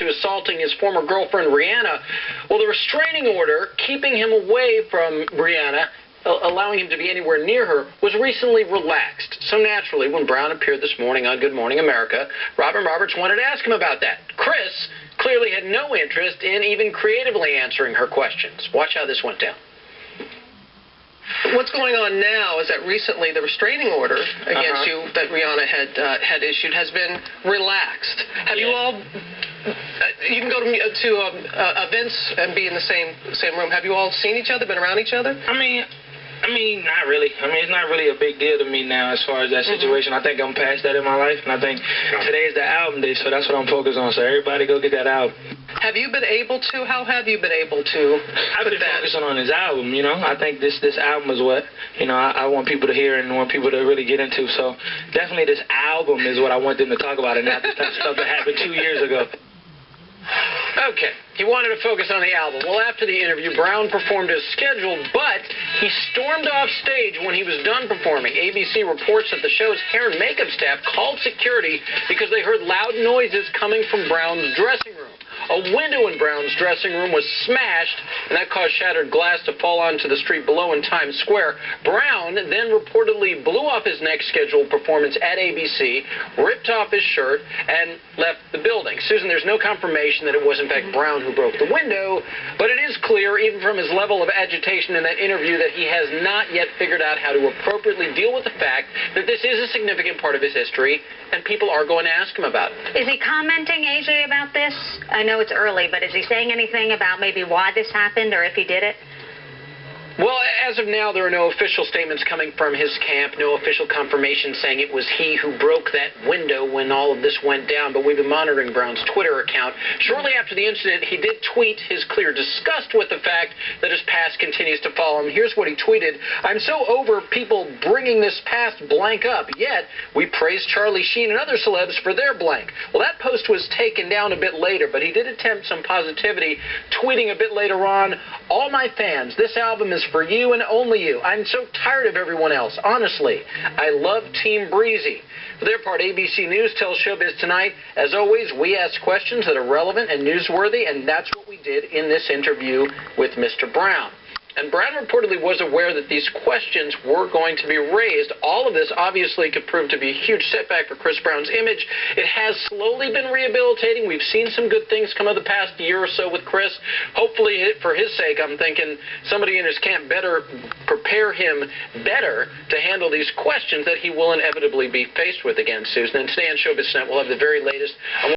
to assaulting his former girlfriend Rihanna. Well, the restraining order keeping him away from Rihanna, allowing him to be anywhere near her, was recently relaxed. So naturally, when Brown appeared this morning on Good Morning America, Robin Roberts wanted to ask him about that. Chris clearly had no interest in even creatively answering her questions. Watch how this went down. What's going on now is that recently the restraining order against you that Rihanna had issued has been relaxed. Have you all? You can go to events and be in the same room. Have you all seen each other? Been around each other? I mean, not really. It's not really a big deal to me now as far as that situation. I think I'm past that in my life, and I think today is the album day, so that's what I'm focused on. So everybody go get that album. Have you been able to? How have you been able to? I've been focusing on his album, you know. I think this album is what, you know, I want people to hear and want people to really get into. So definitely this album is what I want them to talk about, and not the stuff that happened 2 years ago. Okay, he wanted to focus on the album. Well, after the interview, Brown performed as scheduled, but he stormed off stage when he was done performing. ABC reports that the show's hair and makeup staff called security because they heard loud noises coming from Brown's dressing room. A window in Brown's dressing room was smashed, and that caused shattered glass to fall onto the street below in Times Square. Brown then reportedly blew off his next scheduled performance at ABC, ripped off his shirt, and left the building. Susan, there's no confirmation that it was, in fact, Brown who broke the window, but it is clear, even from his level of agitation in that interview, that he has not yet figured out how to appropriately deal with the fact that this is a significant part of his history, and people are going to ask him about it. Is he commenting, AJ, about this? I know it's early, but is he saying anything about maybe why this happened or if he did it? Well, as of now, there are no official statements coming from his camp, no official confirmation saying it was he who broke that window when all of this went down, but we've been monitoring Brown's Twitter account. Shortly after the incident, he did tweet his clear disgust with the fact that his past continues to follow him. Here's what he tweeted: "I'm so over people bringing this past blank up, yet we praise Charlie Sheen and other celebs for their blank." Well, that post was taken down a bit later, but he did attempt some positivity, tweeting a bit later on, "All my fans, this album is for you and only you. I'm so tired of everyone else. Honestly, I love Team Breezy." For their part, ABC News tells Showbiz Tonight, as always, we ask questions that are relevant and newsworthy, and that's what we did in this interview with Mr. Brown. And Brown reportedly was aware that these questions were going to be raised. All of this obviously could prove to be a huge setback for Chris Brown's image. It has slowly been rehabilitating. We've seen some good things come of the past year or so with Chris. Hopefully, for his sake, I'm thinking somebody in his camp better prepare him better to handle these questions that he will inevitably be faced with again, Susan. And today on Showbiz Tonight, we'll have the very latest.